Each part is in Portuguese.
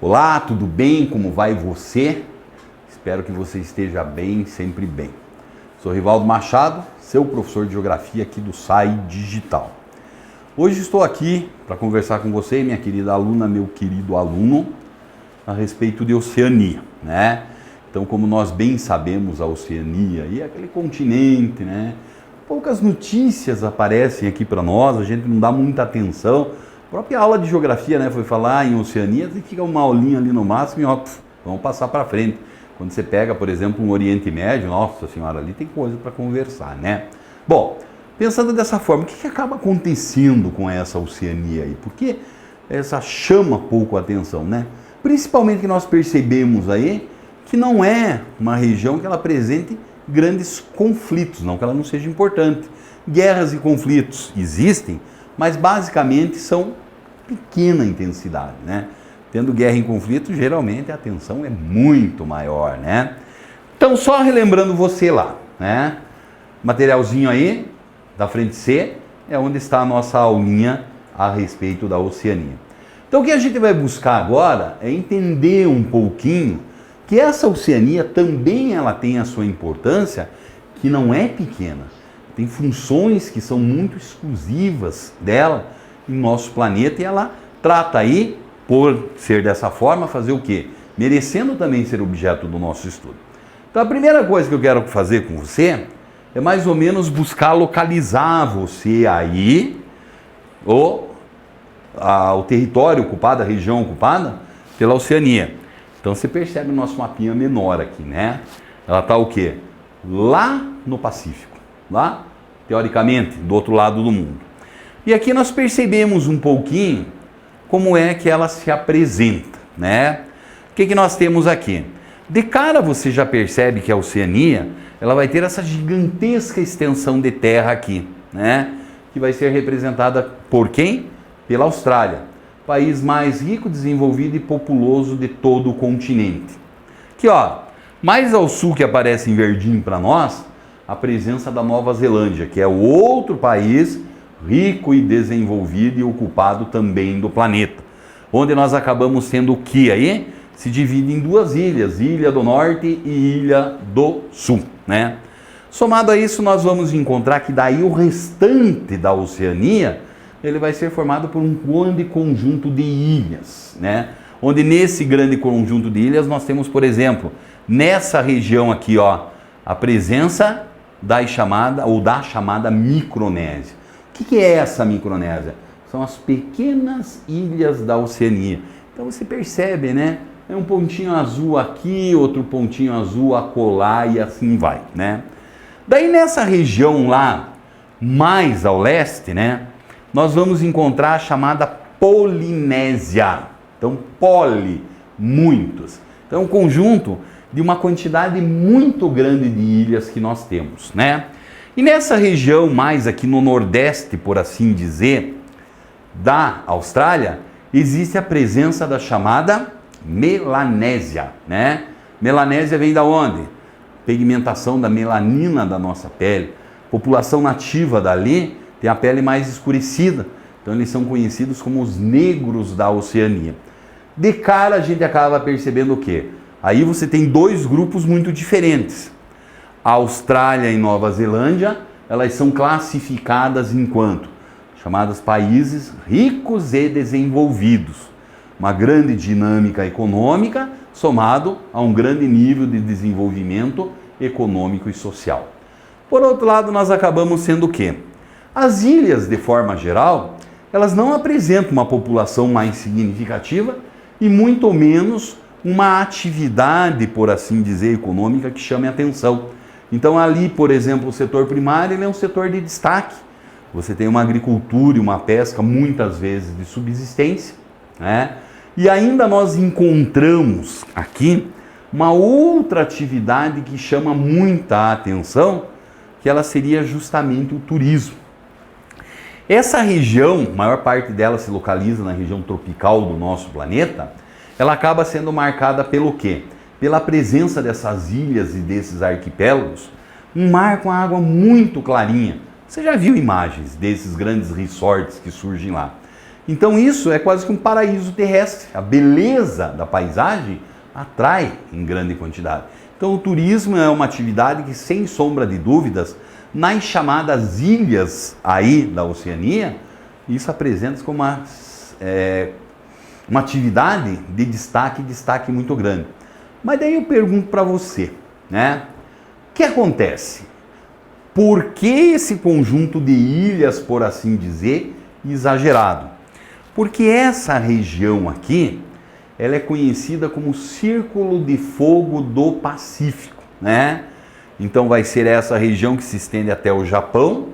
Olá, tudo bem? Como vai você? Espero que você esteja bem, sempre bem. Sou Rivaldo Machado, seu professor de Geografia aqui do SAI Digital. Hoje estou aqui para conversar com você, minha querida aluna, meu querido aluno, a respeito de Oceania, né? Então, como nós bem sabemos, a Oceania e aquele continente, né? Poucas notícias aparecem aqui para nós, a gente não dá muita atenção. A própria aula de geografia, né, foi falar em Oceania, e fica uma aulinha ali no máximo e ó, vamos passar para frente. Quando você pega, por exemplo, um Oriente Médio, nossa senhora, ali tem coisa para conversar, né? Bom, pensando dessa forma, o que acaba acontecendo com essa Oceania aí? Por que essa chama pouco a atenção, né? Principalmente que nós percebemos aí que não é uma região que ela apresente grandes conflitos, não que ela não seja importante. Guerras e conflitos existem, mas basicamente são pequena intensidade, né? Tendo guerra e conflito, geralmente a tensão é muito maior, né? Então, só relembrando você lá, né? Materialzinho aí, da frente C, é onde está a nossa aulinha a respeito da Oceania. Então, o que a gente vai buscar agora é entender um pouquinho que essa Oceania também ela tem a sua importância, que não é pequena. Tem funções que são muito exclusivas dela em nosso planeta e ela trata aí, por ser dessa forma, fazer o quê? Merecendo também ser objeto do nosso estudo. Então a primeira coisa que eu quero fazer com você é mais ou menos buscar localizar você aí, o território ocupado, a região ocupada pela Oceania. Então você percebe o nosso mapinha menor aqui, né? Ela está o quê? Lá no Pacífico, lá, teoricamente, do outro lado do mundo. E aqui nós percebemos um pouquinho como é que ela se apresenta, né? O que nós temos aqui? De cara você já percebe que a Oceania, ela vai ter essa gigantesca extensão de terra aqui, né? Que vai ser representada por quem? Pela Austrália, país mais rico, desenvolvido e populoso de todo o continente. Aqui, ó, mais ao sul que aparece em verdinho para nós, a presença da Nova Zelândia, que é o outro país rico e desenvolvido e ocupado também do planeta, onde nós acabamos tendo o que aí? Se divide em duas ilhas, Ilha do Norte e Ilha do Sul, né? Somado a isso, nós vamos encontrar que daí o restante da Oceania, ele vai ser formado por um grande conjunto de ilhas, né? Onde nesse grande conjunto de ilhas nós temos, por exemplo, nessa região aqui, ó, a presença da chamada Micronésia. O que é essa Micronésia? São as pequenas ilhas da Oceania. Então você percebe, né? É um pontinho azul aqui, outro pontinho azul acolá e assim vai, né? Daí nessa região lá, mais ao leste, né? Nós vamos encontrar a chamada Polinésia. Então, muitos. Então, é um conjunto de uma quantidade muito grande de ilhas que nós temos, né? E nessa região, mais aqui no nordeste, por assim dizer, da Austrália, existe a presença da chamada Melanésia, né? Melanésia vem da onde? Pigmentação da melanina da nossa pele. População nativa dali tem a pele mais escurecida, então eles são conhecidos como os negros da Oceania. De cara a gente acaba percebendo o quê? Aí você tem dois grupos muito diferentes. A Austrália e Nova Zelândia, elas são classificadas enquanto chamadas países ricos e desenvolvidos. Uma grande dinâmica econômica somado a um grande nível de desenvolvimento econômico e social. Por outro lado, nós acabamos sendo o quê? As ilhas, de forma geral, elas não apresentam uma população mais significativa e muito menos uma atividade, por assim dizer, econômica que chame a atenção. Então ali, por exemplo, o setor primário ele é um setor de destaque. Você tem uma agricultura e uma pesca muitas vezes de subsistência, né? E ainda nós encontramos aqui uma outra atividade que chama muita atenção, que ela seria justamente o turismo. Essa região, a maior parte dela se localiza na região tropical do nosso planeta, ela acaba sendo marcada pelo quê? Pela presença dessas ilhas e desses arquipélagos, um mar com água muito clarinha. Você já viu imagens desses grandes resorts que surgem lá? Então isso é quase que um paraíso terrestre. A beleza da paisagem atrai em grande quantidade. Então o turismo é uma atividade que, sem sombra de dúvidas, nas chamadas ilhas aí da Oceania, isso apresenta-se como uma atividade de destaque muito grande. Mas daí eu pergunto para você, né? O que acontece? Por que esse conjunto de ilhas, por assim dizer, exagerado? Porque essa região aqui, ela é conhecida como Círculo de Fogo do Pacífico, né? Então vai ser essa região que se estende até o Japão.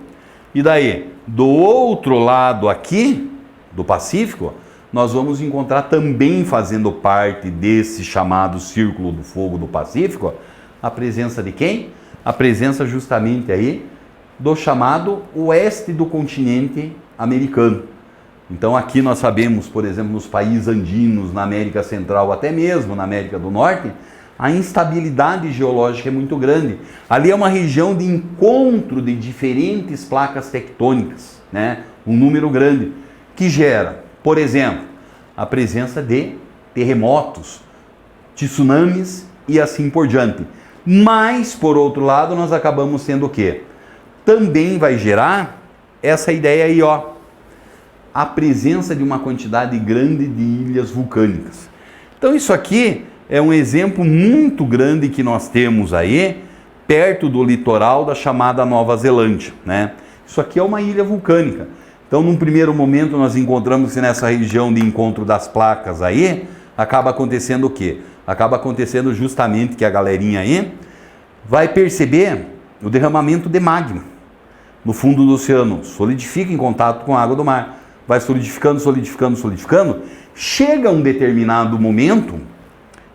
E daí, do outro lado aqui, do Pacífico, nós vamos encontrar também, fazendo parte desse chamado Círculo do Fogo do Pacífico, a presença de quem? A presença justamente aí do chamado oeste do continente americano. Então aqui nós sabemos, por exemplo, nos países andinos, na América Central, até mesmo na América do Norte, a instabilidade geológica é muito grande. Ali é uma região de encontro de diferentes placas tectônicas, né? Um número grande, que gera, por exemplo, a presença de terremotos, tsunamis e assim por diante. Mas, por outro lado, nós acabamos sendo o quê? Também vai gerar essa ideia aí, ó, a presença de uma quantidade grande de ilhas vulcânicas. Então isso aqui é um exemplo muito grande que nós temos aí, perto do litoral da chamada Nova Zelândia, né? Isso aqui é uma ilha vulcânica. Então, num primeiro momento, nós encontramos que nessa região de encontro das placas aí, acaba acontecendo o quê? Acaba acontecendo justamente que a galerinha aí vai perceber o derramamento de magma no fundo do oceano, solidifica em contato com a água do mar, vai solidificando, chega um determinado momento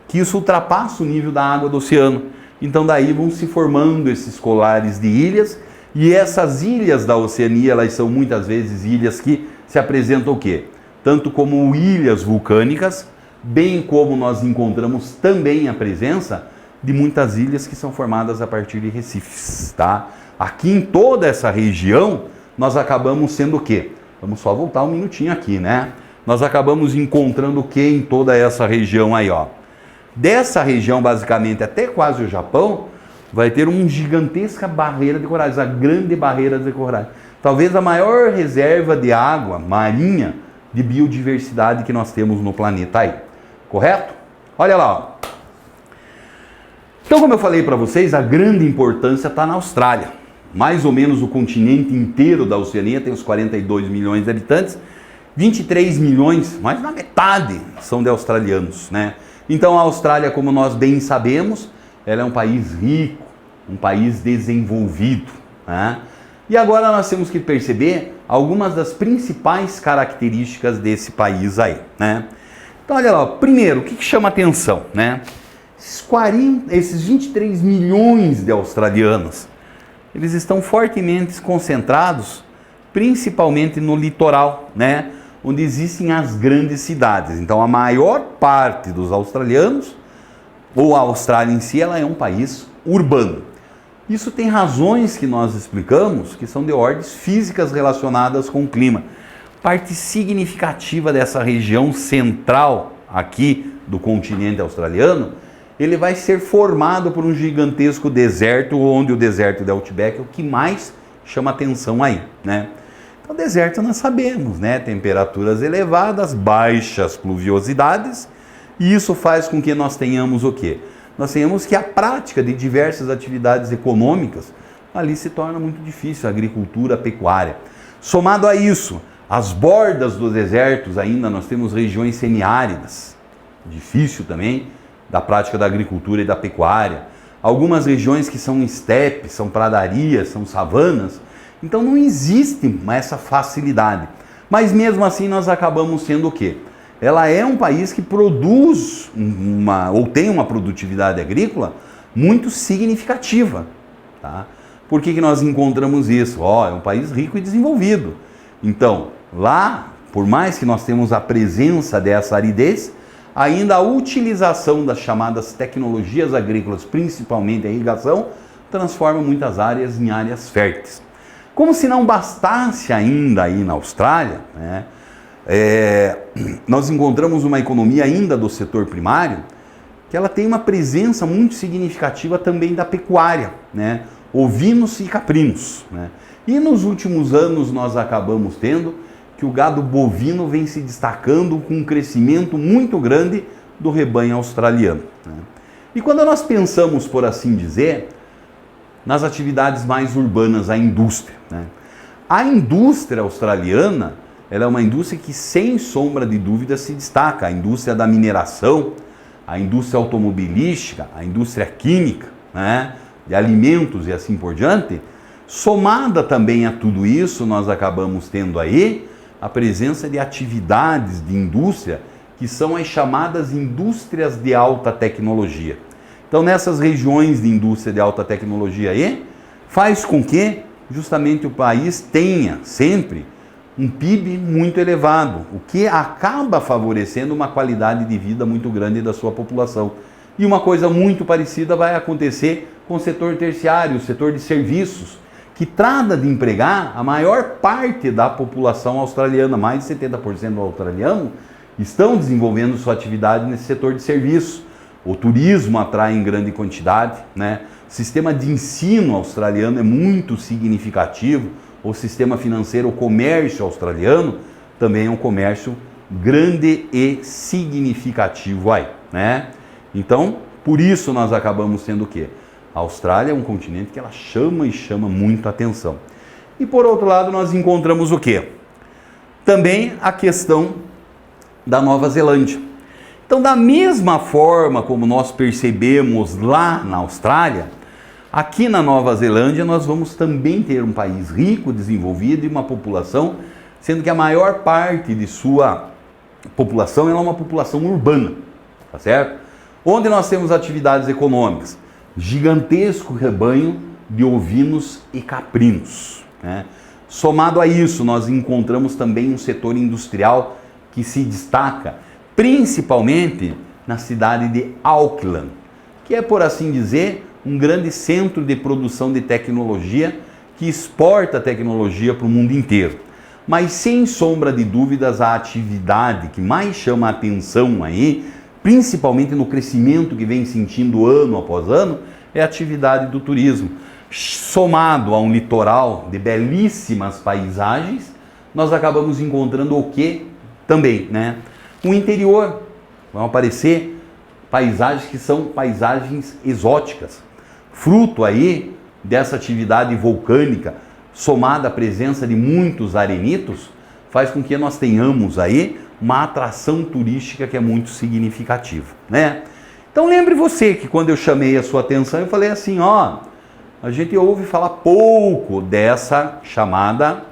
que isso ultrapassa o nível da água do oceano. Então daí vão se formando esses colares de ilhas, e essas ilhas da Oceania, elas são muitas vezes ilhas que se apresentam o quê? Tanto como ilhas vulcânicas, bem como nós encontramos também a presença de muitas ilhas que são formadas a partir de recifes, tá? Aqui em toda essa região, nós acabamos sendo o quê? Vamos só voltar um minutinho aqui, né? Nós acabamos encontrando o que em toda essa região aí, ó? Dessa região, basicamente, até quase o Japão, vai ter uma gigantesca barreira de corais, a grande barreira de corais. Talvez a maior reserva de água marinha de biodiversidade que nós temos no planeta aí. Correto? Olha lá, ó. Então, como eu falei para vocês, a grande importância está na Austrália. Mais ou menos o continente inteiro da Oceania tem uns 42 milhões de habitantes, 23 milhões, mais da metade, são de australianos, né? Então a Austrália, como nós bem sabemos, ela é um país rico, um país desenvolvido, né? E agora nós temos que perceber algumas das principais características desse país aí, né? Então olha lá, primeiro, o que chama atenção, né? Esses 23 milhões de australianos, eles estão fortemente concentrados, principalmente no litoral, né? Onde existem as grandes cidades. Então a maior parte dos australianos, ou a Austrália em si, ela é um país urbano. Isso tem razões que nós explicamos, que são de ordens físicas relacionadas com o clima. Parte significativa dessa região central aqui do continente australiano, ele vai ser formado por um gigantesco deserto, onde o deserto de Outback é o que mais chama atenção aí, né? Então, deserto nós sabemos, né? Temperaturas elevadas, baixas pluviosidades, e isso faz com que nós tenhamos o quê? Nós tenhamos que a prática de diversas atividades econômicas ali se torna muito difícil, a agricultura, a pecuária. Somado a isso, as bordas dos desertos ainda nós temos regiões semiáridas, difícil também, da prática da agricultura e da pecuária. Algumas regiões que são estepes, são pradarias, são savanas. Então não existe essa facilidade. Mas mesmo assim nós acabamos sendo o quê? Ela é um país que produz ou tem uma produtividade agrícola muito significativa. Tá? Por que nós encontramos isso? É um país rico e desenvolvido. Então, lá, por mais que nós temos a presença dessa aridez, ainda a utilização das chamadas tecnologias agrícolas, principalmente a irrigação, transforma muitas áreas em áreas férteis. Como se não bastasse ainda aí na Austrália, né, nós encontramos uma economia ainda do setor primário que ela tem uma presença muito significativa também da pecuária, né? Ovinos e caprinos, né? E nos últimos anos nós acabamos tendo que o gado bovino vem se destacando com um crescimento muito grande do rebanho australiano, né? E quando nós pensamos, por assim dizer, nas atividades mais urbanas, a indústria, né? A indústria australiana, ela é uma indústria que, sem sombra de dúvida, se destaca. A indústria da mineração, a indústria automobilística, a indústria química, né, de alimentos e assim por diante. Somada também a tudo isso, nós acabamos tendo aí a presença de atividades de indústria que são as chamadas indústrias de alta tecnologia. Então, nessas regiões de indústria de alta tecnologia aí, faz com que justamente o país tenha sempre um PIB muito elevado, o que acaba favorecendo uma qualidade de vida muito grande da sua população. E uma coisa muito parecida vai acontecer com o setor terciário, o setor de serviços, que trata de empregar a maior parte da população australiana. Mais de 70% do australiano estão desenvolvendo sua atividade nesse setor de serviços. O turismo atrai em grande quantidade, né? O sistema de ensino australiano é muito significativo. O sistema financeiro, o comércio australiano, também é um comércio grande e significativo aí, né? Então, por isso nós acabamos tendo o quê? A Austrália é um continente que ela chama e chama muito a atenção. E por outro lado, nós encontramos o quê? Também a questão da Nova Zelândia. Então, da mesma forma como nós percebemos lá na Austrália, aqui na Nova Zelândia nós vamos também ter um país rico, desenvolvido e uma população, sendo que a maior parte de sua população é uma população urbana, tá certo? Onde nós temos atividades econômicas, gigantesco rebanho de ovinos e caprinos, né? Somado a isso, nós encontramos também um setor industrial que se destaca, principalmente na cidade de Auckland, que é, por assim dizer, um grande centro de produção de tecnologia que exporta tecnologia para o mundo inteiro. Mas sem sombra de dúvidas, a atividade que mais chama a atenção aí, principalmente no crescimento que vem sentindo ano após ano, é a atividade do turismo. Somado a um litoral de belíssimas paisagens, nós acabamos encontrando o que também, né? O interior. Vão aparecer paisagens que são paisagens exóticas. Fruto aí dessa atividade vulcânica, somada à presença de muitos arenitos, faz com que nós tenhamos aí uma atração turística que é muito significativa, né? Então lembre você que quando eu chamei a sua atenção, eu falei assim, ó, a gente ouve falar pouco dessa chamada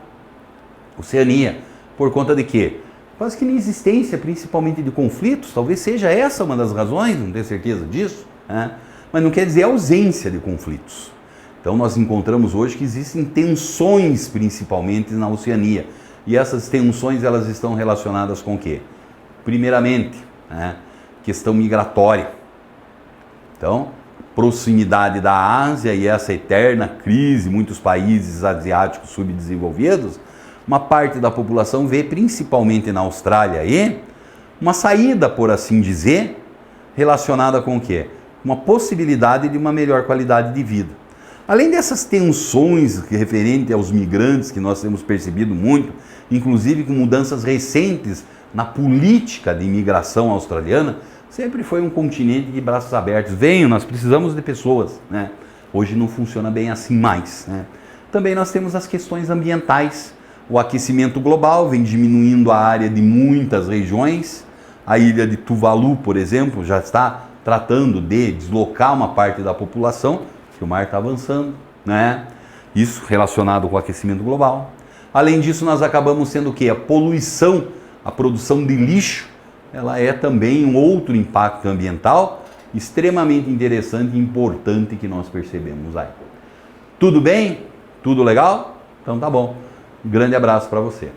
Oceania. Por conta de quê? Quase que inexistência, principalmente de conflitos, talvez seja essa uma das razões, não tenho certeza disso, né? Mas não quer dizer ausência de conflitos. Então nós encontramos hoje que existem tensões, principalmente na Oceania. E essas tensões, elas estão relacionadas com o quê? Primeiramente, né, questão migratória. Então, proximidade da Ásia e essa eterna crise, muitos países asiáticos subdesenvolvidos, uma parte da população vê, principalmente na Austrália aí, uma saída, por assim dizer, relacionada com o quê? Uma possibilidade de uma melhor qualidade de vida. Além dessas tensões referentes aos migrantes que nós temos percebido muito, inclusive com mudanças recentes na política de imigração australiana, sempre foi um continente de braços abertos. Venham, nós precisamos de pessoas, né? Hoje não funciona bem assim mais, né? Também nós temos as questões ambientais. O aquecimento global vem diminuindo a área de muitas regiões. A ilha de Tuvalu, por exemplo, já está tratando de deslocar uma parte da população, que o mar está avançando, né? Isso relacionado com o aquecimento global. Além disso, nós acabamos sendo o quê? A poluição, a produção de lixo, ela é também um outro impacto ambiental extremamente interessante e importante que nós percebemos aí. Tudo bem? Tudo legal? Então tá bom. Um grande abraço para você.